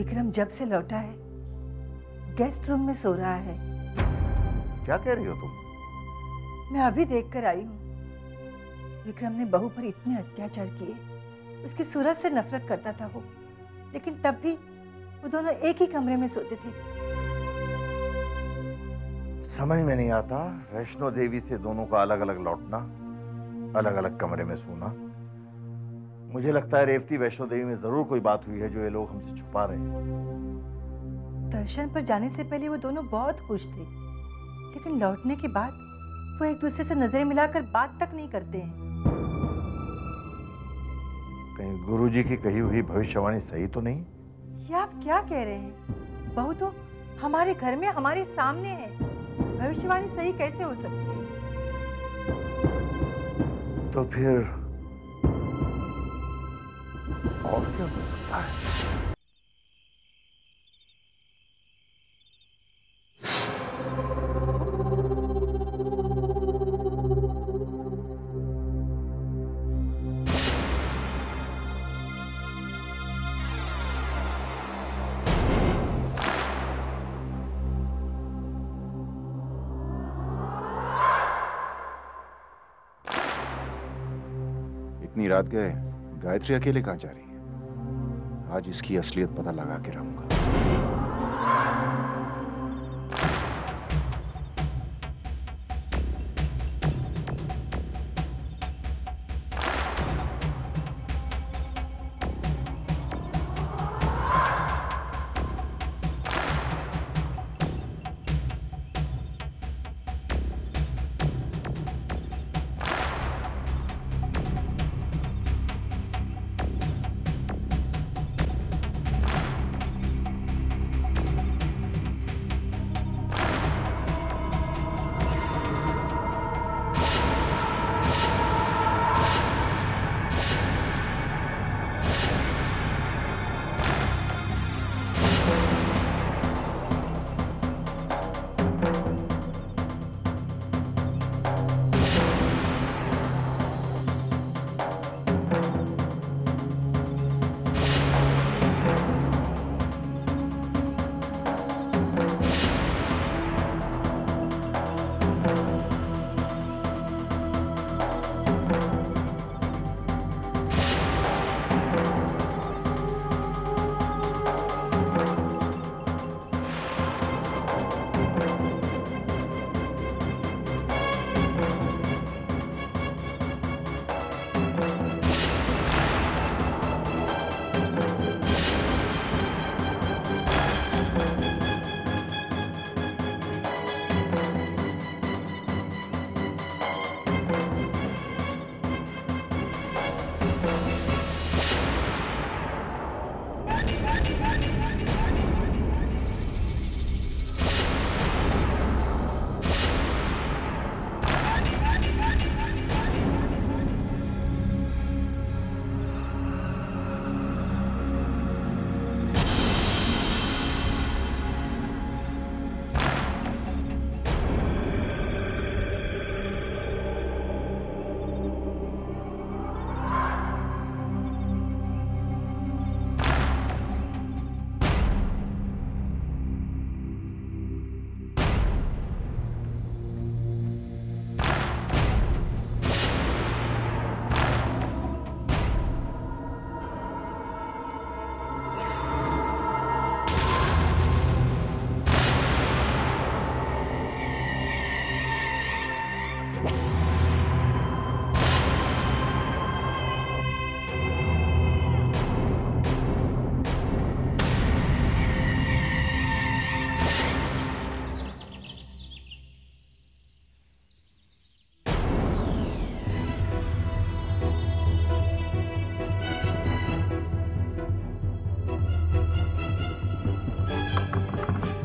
विक्रम जब से लौटा है गेस्ट रूम में सो रहा है। क्या कह रही हो तुम? मैं अभी देख कर आई हूँ। विक्रम ने बहू पर इतने अत्याचार किए, उसकी सूरत से नफरत करता था वो, लेकिन तब भी वो दोनों एक ही कमरे में सोते थे। समझ में नहीं आता, वैष्णो देवी से दोनों का अलग अलग लौटना, अलग अलग कमरे में सोना। मुझे लगता है रेवती, वैष्णो देवी में जरूर कोई बात हुई है जो ये लोग हमसे छुपा रहे हैं। दर्शन पर जाने से पहले वो दोनों बहुत खुश थे, लेकिन लौटने के बाद वो एक दूसरे से नजरें मिलाकर बात तक नहीं करते हैं। कहीं गुरुजी की कही हुई भविष्यवाणी सही तो नहीं? ये आप क्या कह रहे हैं? बहू तो हमारे घर में हमारे सामने है, भविष्यवाणी सही कैसे हो सकती है? तो फिर और क्या हो सकता है? इतनी रात गए, गायत्री अकेले कहाँ जा रही है? आज इसकी असलियत पता लगा के रहूंगा।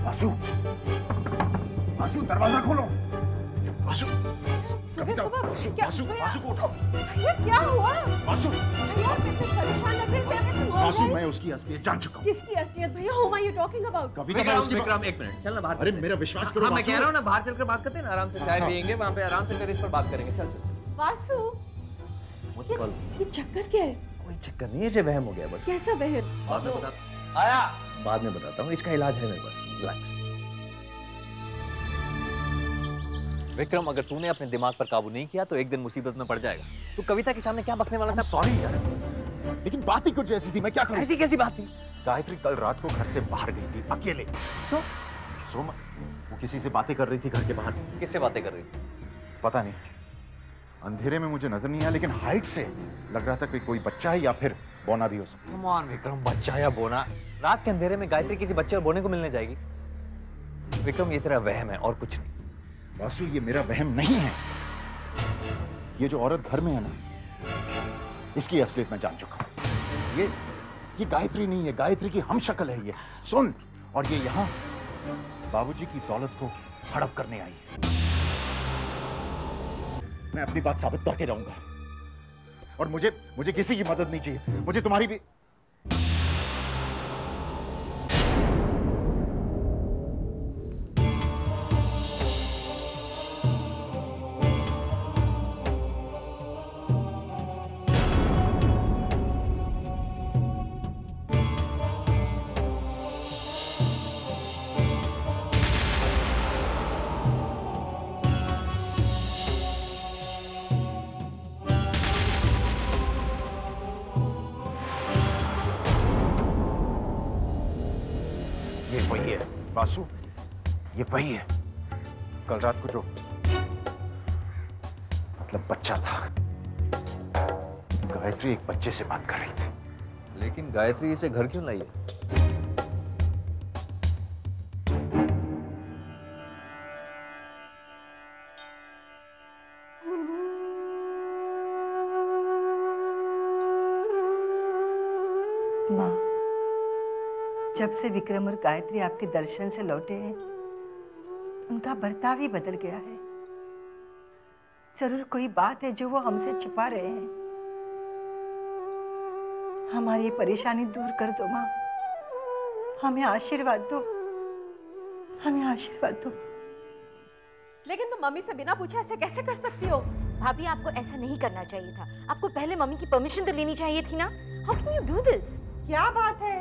वासु, वासु दरवाजा खोलो। वासु, कविता, वासु, वासु, वासु को उठाओ। ये क्या हुआ? वासु, भैया कैसे परेशान लग रहे हैं? वासु, मैं उसकी असलियत जान चुका हूँ। किसकी असलियत भैया? Whom are you talking about? कविता, मैं उसकी विक्रम एक मिनट, चल ना बाहर। अरे मेरा विश्वास करो। मैं कह रहा हूँ ना, बाहर चलकर बात करते हैं ना, आराम से चाय पियेंगे, वहाँ पे आराम से फिर इस पर बात करेंगे। चल चल। वासु, ये चक्कर क्या है? कोई चक्कर नहीं है, इसे वहम हो गया बस। कैसा वहम? बाद में बता। आया। बाद में बताता हूँ, इसका इलाज है मेरे पास। रिलैक्स। विक्रम, अगर तूने अपने दिमाग पर काबू नहीं किया तो एक दिन मुसीबत में पड़ जाएगा। तू कविता के सामने क्या बकने वाला था? सॉरी यार, लेकिन बात ही कुछ ऐसी थी, मैं क्या करूं? ऐसी कैसी बात थी? गायत्री कल रात को घर से बाहर गई थी अकेले। तो सोमा, वो किसी से बातें कर रही थी घर के बाहर। किससे बातें कर रही थी? पता नहीं, अंधेरे में मुझे नजर नहीं आया, लेकिन हाइट से लग रहा था कि कोई बच्चा है या फिर बोना भी हो सकता है। कम ऑन विक्रम, बच्चा या बोना? रात के अंधेरे में गायत्री किसी बच्चे और बोने को मिलने जाएगी? विक्रम, ये तेरा वहम है और कुछ नहीं। वासु, ये मेरा वहम नहीं है। ये जो औरत घर में है ना, इसकी असलियत मैं जान चुका हूं। ये गायत्री नहीं है, गायत्री की हम शक्ल है ये। सुन, और ये यहाँ बाबूजी की दौलत को हड़प करने आई है। मैं अपनी बात साबित करके रहूंगा, और मुझे किसी की मदद नहीं चाहिए, मुझे तुम्हारी भी। ये वही है वासु, ये वही है कल रात को जो मतलब बच्चा था। गायत्री एक बच्चे से बात कर रही थी। लेकिन गायत्री इसे घर क्यों लाई है? माँ, जब से विक्रम और गायत्री आपके दर्शन से लौटे हैं, उनका बर्ताव ही बदल गया है। जरूर कोई बात है जो वो हमसे छिपा रहे हैं। हमारी ये परेशानी दूर कर दो माँ, हमें आशीर्वाद दो, हमें आशीर्वाद दो। लेकिन तुम मम्मी से बिना पूछे ऐसे कैसे कर सकती हो? भाभी, आपको ऐसा नहीं करना चाहिए था। आपको पहले मम्मी की परमिशन तो लेनी चाहिए थी ना। How can you do this? क्या बात है,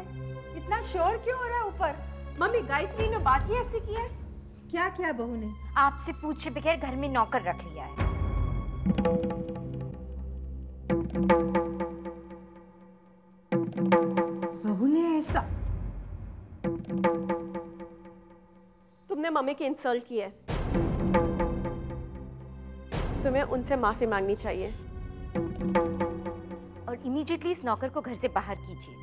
इतना शोर क्यों हो रहा है ऊपर? मम्मी, गायत्री ने बात ही ऐसी की है। क्या किया बहू ने? आपसे पूछे बगैर घर में नौकर रख लिया है। बहू ने ऐसा? तुमने मम्मी की इंसल्ट की है, तुम्हें उनसे माफी मांगनी चाहिए। और इमीडिएटली इस नौकर को घर से बाहर कीजिए।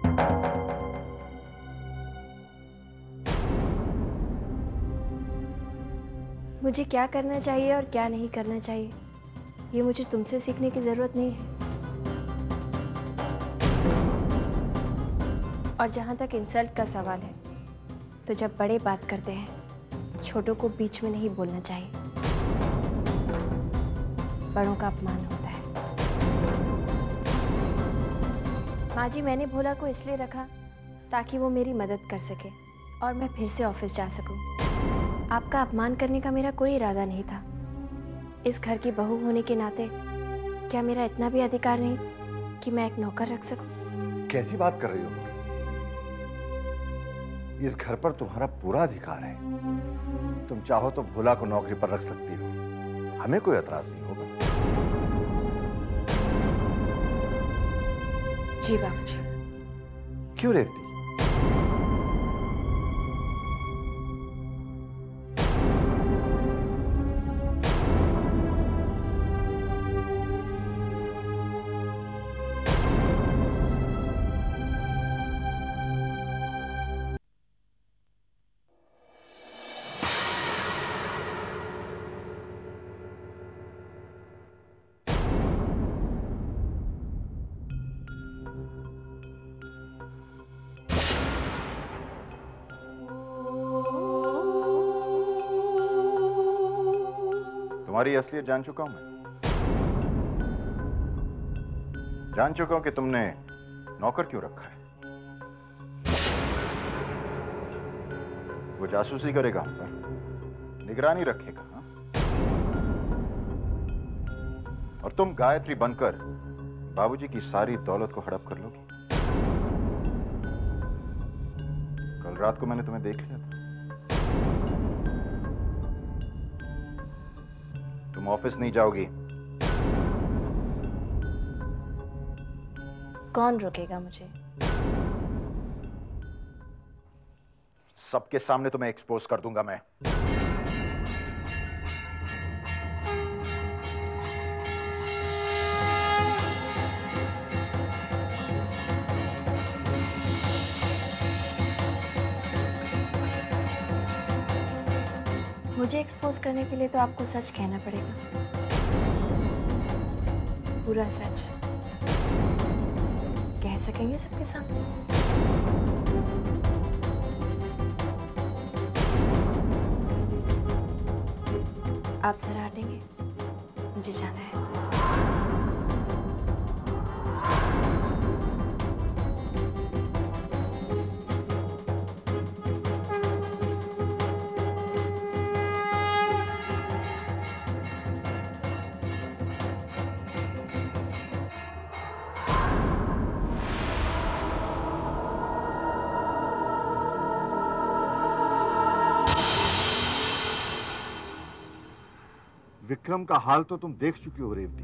मुझे क्या करना चाहिए और क्या नहीं करना चाहिए, ये मुझे तुमसे सीखने की जरूरत नहीं है। और जहाँ तक इंसल्ट का सवाल है, तो जब बड़े बात करते हैं, छोटों को बीच में नहीं बोलना चाहिए। बड़ों का अपमान होता है। माँ जी, मैंने भोला को इसलिए रखा ताकि वो मेरी मदद कर सके और मैं फिर से ऑफिस जा सकूं। आपका अपमान करने का मेरा कोई इरादा नहीं था। इस घर की बहू होने के नाते क्या मेरा इतना भी अधिकार नहीं कि मैं एक नौकर रख सकूं? कैसी बात कर रही हो? इस घर पर तुम्हारा पूरा अधिकार है। तुम चाहो तो भोला को नौकरी पर रख सकती हो, हमें कोई एतराज नहीं होगा। जी बाबूजी। क्यों रेवती? तुम्हारी असलियत जान चुका हूं मैं। जान चुका हूं कि तुमने नौकर क्यों रखा है। वो जासूसी करेगा हम पर, निगरानी रखेगा, हाँ? और तुम गायत्री बनकर बाबूजी की सारी दौलत को हड़प कर लोगी। कल रात को मैंने तुम्हें देख लिया था। तुम ऑफिस नहीं जाओगी। कौन रोकेगा मुझे? सबके सामने तुम्हें एक्सपोज कर दूंगा मैं। मुझे एक्सपोज करने के लिए तो आपको सच कहना पड़ेगा, पूरा सच। कह सकेंगे सबके सामने? आप जरा हटेंगे, मुझे जाना है। विक्रम का हाल तो तुम देख चुकी हो रेवती।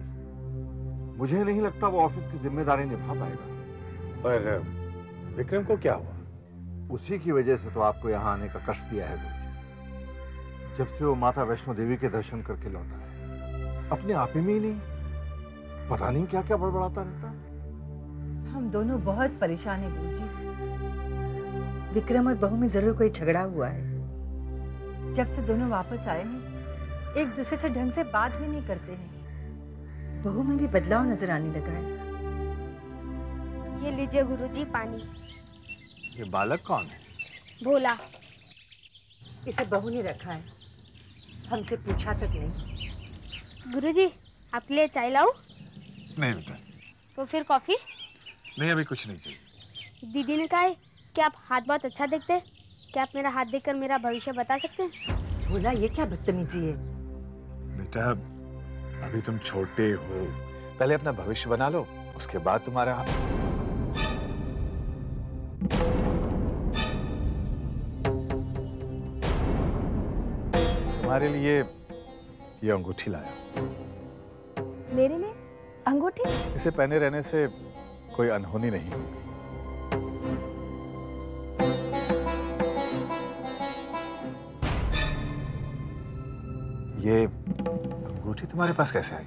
मुझे नहीं लगता वो ऑफिस की जिम्मेदारी निभा पाएगा। पर विक्रम को क्या हुआ? उसी की वजह से तो आपको यहाँ आने का कष्ट दिया है गुरुजी। जब से वो माता वैष्णो देवी के दर्शन करके लौटा है, अपने आप में ही नहीं, पता नहीं क्या क्या बड़बड़ाता रहता है। हम दोनों बहुत परेशान हैं गुरुजी। विक्रम और बहू में जरूर कोई झगड़ा हुआ है। जब से दोनों वापस आए हैं, एक दूसरे से ढंग से बात भी नहीं करते हैं। बहू में भी बदलाव नजर आने लगा है। ये लीजिए गुरुजी पानी। ये बालक कौन है? भोला। इसे बहू ने रखा है, हमसे पूछा तक नहीं। गुरुजी आपके लिए चाय लाऊं? नहीं बेटा। तो फिर कॉफी? नहीं, अभी कुछ नहीं चाहिए। दीदी ने कहा है कि आप हाथ बहुत अच्छा देखते हैं। क्या आप मेरा हाथ देखकर मेरा भविष्य बता सकते हैं? भोला, ये क्या बदतमीजी है? बेटा अभी तुम छोटे हो, पहले अपना भविष्य बना लो, उसके बाद तुम्हारा। तुम्हारे लिए ये अंगूठी लाया। मेरे लिए अंगूठी? इसे पहने रहने से कोई अनहोनी नहीं होगी। ये अंगूठी तुम्हारे पास कैसे आई?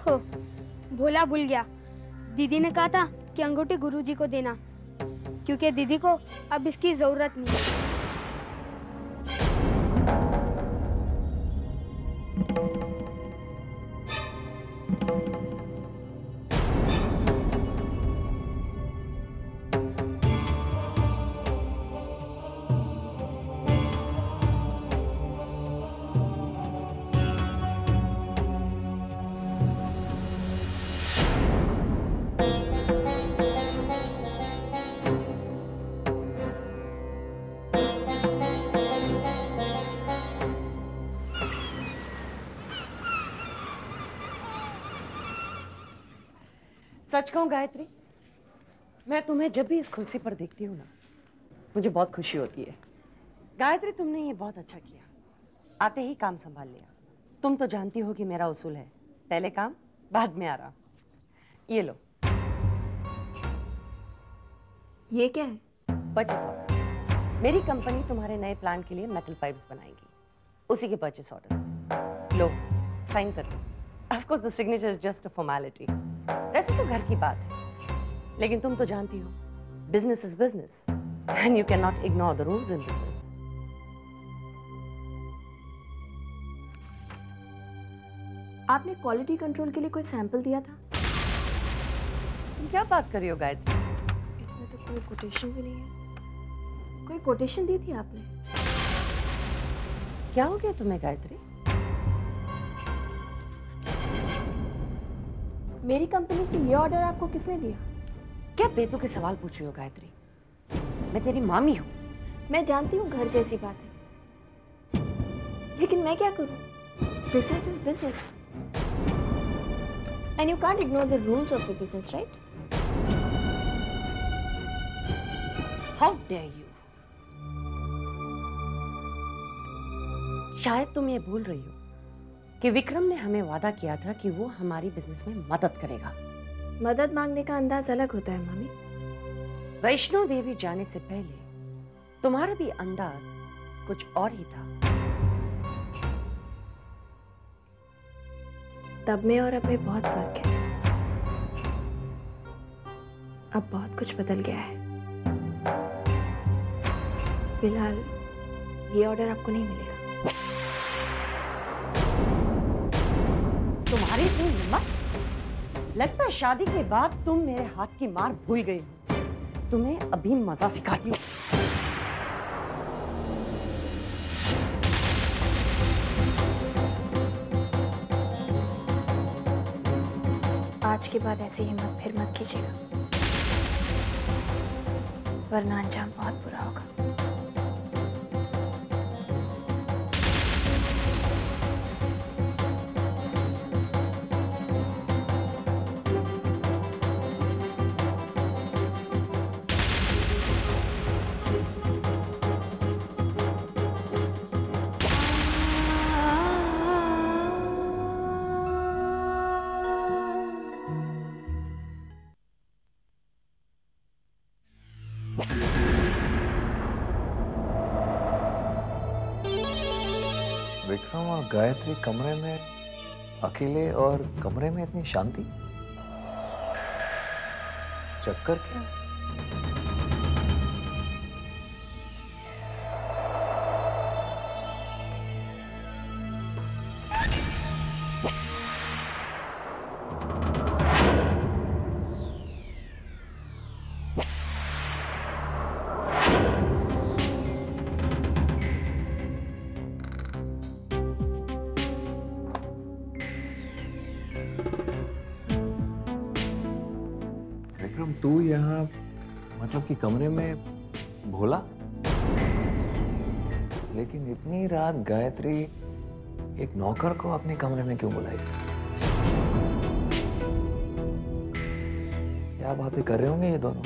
हो, भोला भूल गया। दीदी ने कहा था कि अंगूठी गुरुजी को देना, क्योंकि दीदी को अब इसकी जरूरत नहीं है। सच कहूं गायत्री, मैं तुम्हें जब भी इस कुर्सी पर देखती हूँ ना, मुझे बहुत खुशी होती है। गायत्री, तुमने ये बहुत अच्छा किया, आते ही काम संभाल लिया। तुम तो जानती हो कि मेरा उसूल है, पहले काम बाद में आराम। ये लो। ये क्या है? Purchase order. मेरी कंपनी तुम्हारे नए प्लांट के लिए मेटल पाइप्स बनाएगी, उसी के परचेस ऑर्डर। लो, साइन कर दो। Of course the signature is just a formality. वैसे तो घर की बात है, लेकिन तुम तो जानती हो, business is business and you can not ignore the rules in business. आपने क्वालिटी कंट्रोल के लिए कोई सैंपल दिया था? तुम क्या बात कर रही हो गायत्री? इसमें तो कोई कोटेशन भी नहीं है। कोई कोटेशन दी थी आपने? क्या हो गया तुम्हें गायत्री? मेरी कंपनी से ये ऑर्डर आपको किसने दिया? क्या बेतुके के सवाल पूछ रही हो गायत्री? मैं तेरी मामी हूँ। मैं जानती हूँ घर जैसी बात है, लेकिन मैं क्या करूँ? Business is business and you can't ignore the rules of the business, right? How dare you? शायद तुम ये भूल रही हो कि विक्रम ने हमें वादा किया था कि वो हमारी बिजनेस में मदद करेगा। मदद मांगने का अंदाज अलग होता है मामी। वैष्णो देवी जाने से पहले तुम्हारा भी अंदाज कुछ और ही था। तब में और अब में बहुत फर्क है। अब बहुत कुछ बदल गया है। फिलहाल ये ऑर्डर आपको नहीं मिलेगा। तुम्हारी इतनी हिम्मत? लगता है शादी के बाद तुम मेरे हाथ की मार भूल गई हो। तुम्हें अभी मजा सिखाती हूँ। आज के बाद ऐसी हिम्मत फिर मत कीजिएगा, वरना अंजाम बहुत बुरा होगा। विक्रम और गायत्री कमरे में अकेले और कमरे में इतनी शांति, चक्कर क्या? विक्रम तू यहाँ मतलब कि कमरे में भोला, लेकिन इतनी रात गायत्री एक नौकर को अपने कमरे में क्यों बुलाई? क्या बातें कर रहे होंगे ये दोनों?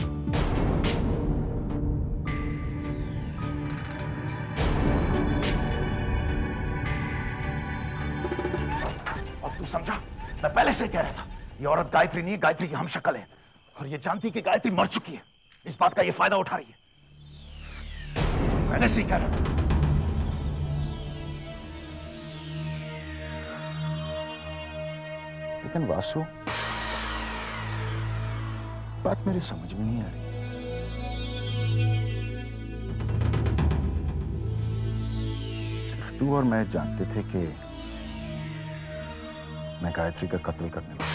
अब तू समझा? मैं पहले से कह रहा था ये औरत गायत्री नहीं है, गायत्री की हमशक्ल है। और ये जानती कि गायत्री मर चुकी है, इस बात का ये फायदा उठा रही है। पहले से ही कह रहा था। लेकिन वासु, बात मेरी समझ में नहीं आ रही। सिर्फ तू और मैं जानते थे कि मैं गायत्री का कत्ल करने वाला।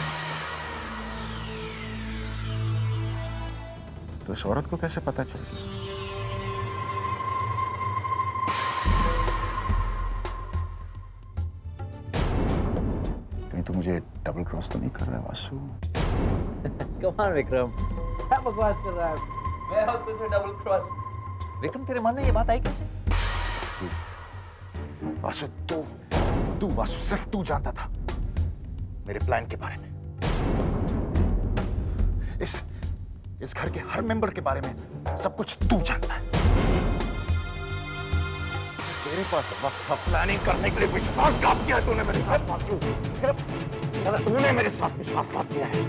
तो इस औरत को कैसे पता चल गया? कहीं तो मुझे डबल क्रॉस तो नहीं कर रहा है वासु? कम ऑन विक्रम, क्या बकवास कर रहा है? मैं हूं तुझे डबल क्रॉस। विक्रम तेरे मन में ये बात आई कैसे? वासु तू वासु सिर्फ तू जानता था मेरे प्लान के बारे में। इस घर के हर मेंबर के बारे में सब कुछ तू जानता है। तेरे पास वक्त था प्लानिंग करने के लिए। विश्वासघात किया तूने मेरे साथ वासु। तूने मेरे साथ विश्वासघात किया है।